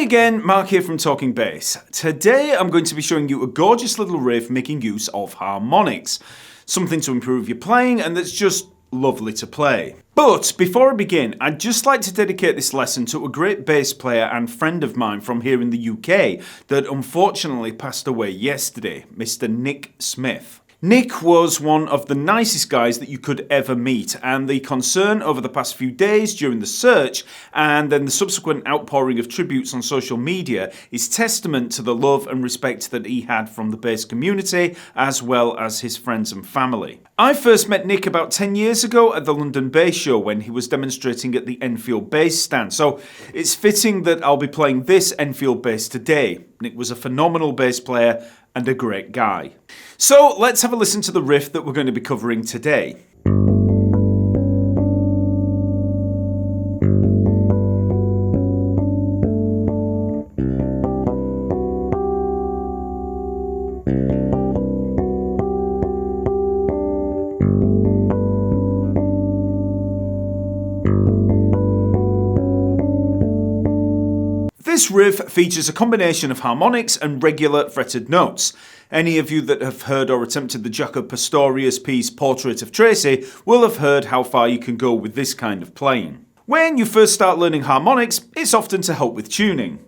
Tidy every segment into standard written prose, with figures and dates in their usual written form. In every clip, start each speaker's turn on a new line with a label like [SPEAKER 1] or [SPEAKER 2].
[SPEAKER 1] again, Mark here from TalkingBass. Today I'm going to be showing you a gorgeous little riff making use of harmonics. Something to improve your playing and that's just lovely to play. But before I begin, I'd just like to dedicate this lesson to a great bass player and friend of mine from here in the UK that unfortunately passed away yesterday, Mr. Nick Smith. Nick was one of the nicest guys that you could ever meet, and the concern over the past few days during the search and then the subsequent outpouring of tributes on social media is testament to the love and respect that he had from the bass community as well as his friends and family. I first met Nick about 10 years ago at the London Bass Show when he was demonstrating at the Enfield bass stand, so it's fitting that I'll be playing this Enfield bass today. Nick was a phenomenal bass player and a great guy. So let's have a listen to the riff that we're going to be covering today. This riff features a combination of harmonics and regular fretted notes. Any of you that have heard or attempted the Jaco Pastorius piece Portrait of Tracy will have heard how far you can go with this kind of playing. When you first start learning harmonics, it's often to help with tuning.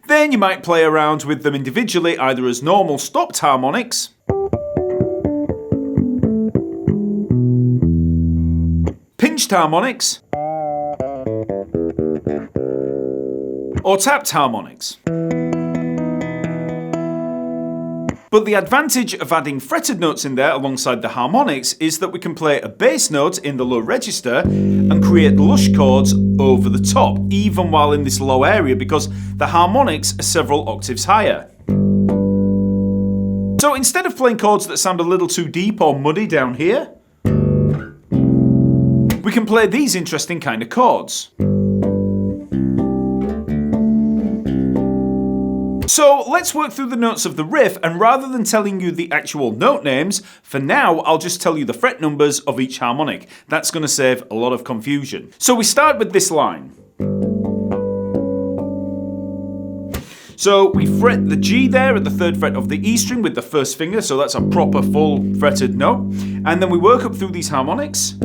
[SPEAKER 1] Then you might play around with them individually, either as normal stopped harmonics, pinched harmonics, or tapped harmonics. But the advantage of adding fretted notes in there alongside the harmonics is that we can play a bass note in the low register and create lush chords over the top, even while in this low area, because the harmonics are several octaves higher. So instead of playing chords that sound a little too deep or muddy down here, we can play these interesting kind of chords. So let's work through the notes of the riff, and rather than telling you the actual note names, for now I'll just tell you the fret numbers of each harmonic. That's going to save a lot of confusion. So we start with this line. So we fret the G there at the 3rd fret of the E string with the 1st finger, so that's a proper full fretted note. And then we work up through these harmonics.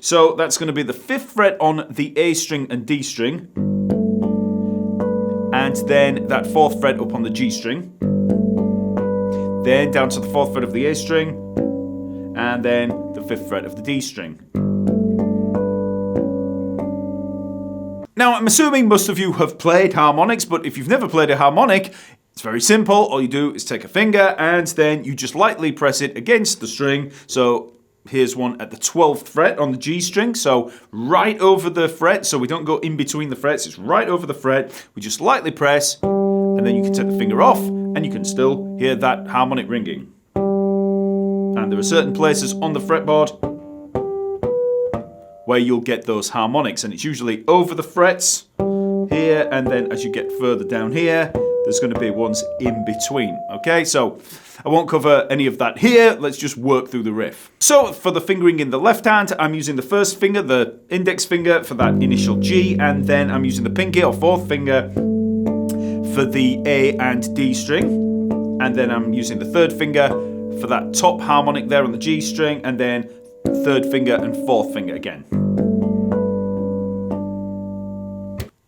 [SPEAKER 1] So that's going to be the 5th fret on the A string and D string. And then that 4th fret up on the G string, then down to the 4th fret of the A string, and then the 5th fret of the D string. Now I'm assuming most of you have played harmonics, but if you've never played a harmonic, it's very simple. All you do is take a finger and then you just lightly press it against the string. So here's one at the 12th fret on the G string, so right over the fret, so we don't go in between the frets, it's right over the fret. We just lightly press, and then you can take the finger off, and you can still hear that harmonic ringing. And there are certain places on the fretboard where you'll get those harmonics, and it's usually over the frets here, and then as you get further down here, there's going to be ones in between. Okay, so I won't cover any of that here. Let's just work through the riff. So for the fingering in the left hand, I'm using the 1st finger, the index finger, for that initial G, and then I'm using the pinky or 4th finger for the A and D string, and then I'm using the 3rd finger for that top harmonic there on the G string, and then 3rd finger and 4th finger again.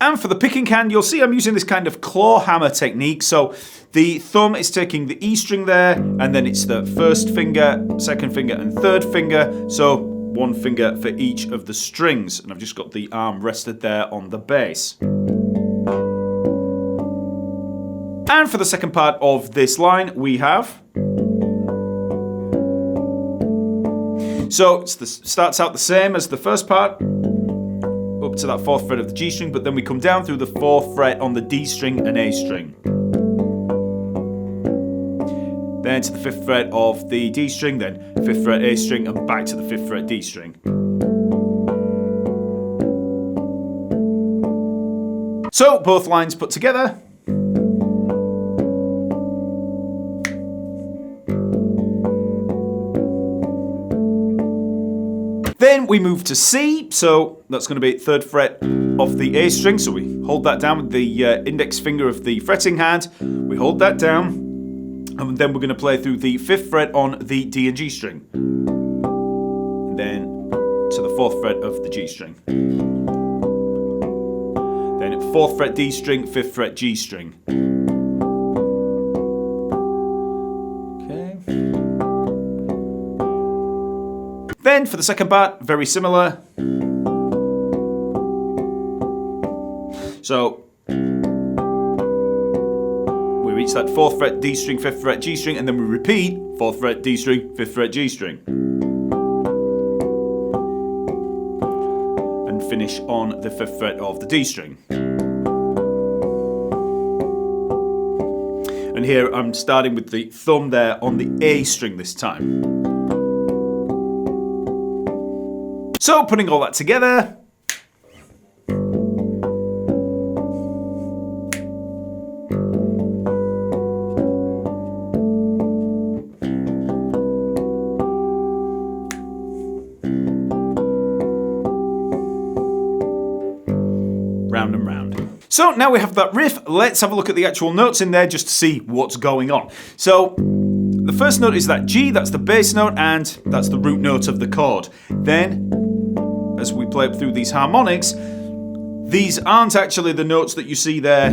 [SPEAKER 1] And for the picking hand, you'll see I'm using this kind of claw hammer technique. So the thumb is taking the E string there, and then it's the 1st finger, 2nd finger, and 3rd finger. So 1 finger for each of the strings. And I've just got the arm rested there on the bass. And for the second part of this line, we have... So it starts out the same as the first part, up to that 4th fret of the G string, but then we come down through the 4th fret on the D string and A string. Then to the 5th fret of the D string, then 5th fret A string, and back to the 5th fret D string. So both lines put together. Then we move to C, so that's going to be 3rd fret of the A string. So we hold that down with the index finger of the fretting hand. We hold that down, and then we're going to play through the 5th fret on the D and G string. And then to the 4th fret of the G string. Then 4th fret D string, 5th fret G string. Then for the second part, very similar. So we reach that 4th fret D string, 5th fret G string, and then we repeat 4th fret D string, 5th fret G string. And finish on the 5th fret of the D string. And here I'm starting with the thumb there on the A string this time. So, putting all that together, round and round. So now we have that riff, let's have a look at the actual notes in there just to see what's going on. So, the first note is that G, that's the bass note, and that's the root note of the chord. Then, as we play up through these harmonics, these aren't actually the notes that you see there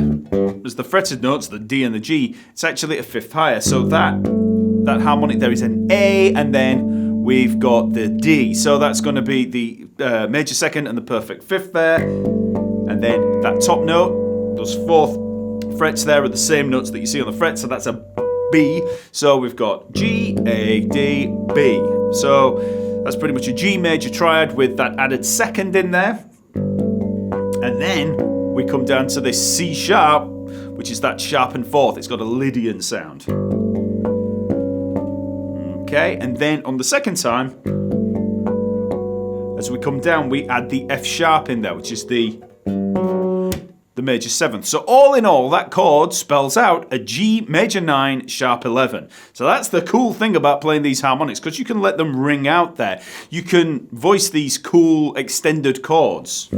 [SPEAKER 1] as the fretted notes, the D and the G. It's actually a 5th higher. So that harmonic there is an A, and then we've got the D. So that's going to be the major 2nd and the perfect 5th there. And then that top note, those 4th frets there are the same notes that you see on the fret. So that's a B. So we've got G, A, D, B. So that's pretty much a G major triad with that added 2nd in there. And then we come down to this C sharp, which is that sharpened 4th. It's got a Lydian sound. Okay, and then on the second time, as we come down, we add the F sharp in there, which is the major 7th. So all in all, that chord spells out a G major 9 sharp 11. So that's the cool thing about playing these harmonics, because you can let them ring out there. You can voice these cool extended chords.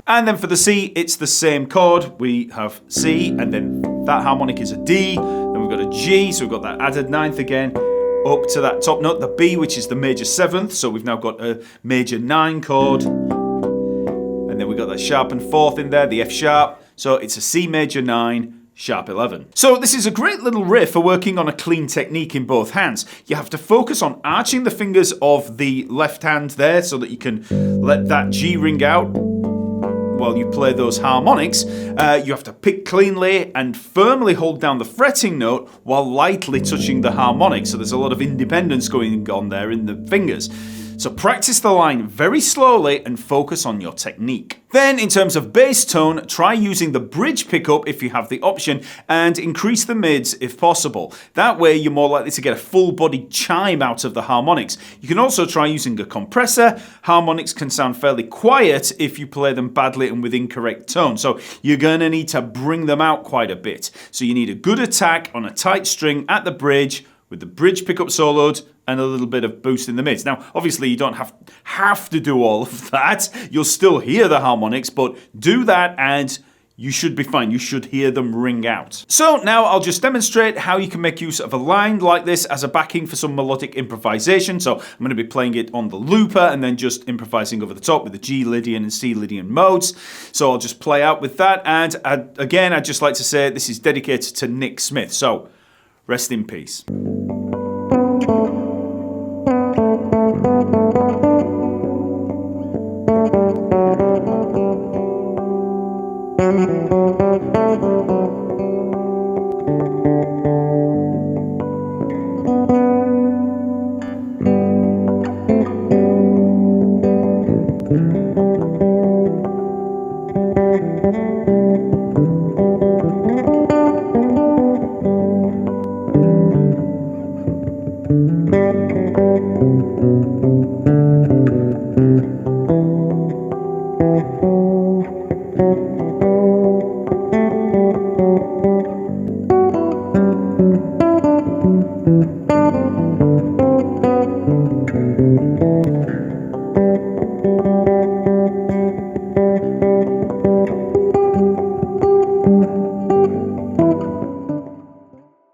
[SPEAKER 1] And then for the C, it's the same chord. We have C, and then that harmonic is a D. Then we've got a G, so we've got that added 9th again. Up to that top note, the B, which is the major 7th. So we've now got a major 9 chord. And then we've got that sharpened 4th in there, the F sharp. So it's a C major 9, sharp 11. So this is a great little riff for working on a clean technique in both hands. You have to focus on arching the fingers of the left hand there so that you can let that G ring out while you play those harmonics. You have to pick cleanly and firmly hold down the fretting note while lightly touching the harmonic. So there's a lot of independence going on there in the fingers. So practice the line very slowly and focus on your technique. Then in terms of bass tone, try using the bridge pickup if you have the option and increase the mids if possible. That way you're more likely to get a full body chime out of the harmonics. You can also try using a compressor. Harmonics can sound fairly quiet if you play them badly and with incorrect tone. So you're going to need to bring them out quite a bit. So you need a good attack on a tight string at the bridge with the bridge pickup soloed and a little bit of boost in the mids. Now, obviously, you don't have to do all of that. You'll still hear the harmonics, but do that and you should be fine. You should hear them ring out. So now I'll just demonstrate how you can make use of a line like this as a backing for some melodic improvisation. So I'm going to be playing it on the looper and then just improvising over the top with the G Lydian and C Lydian modes. So I'll just play out with that. And again, I'd just like to say this is dedicated to Nick Smith. So rest in peace.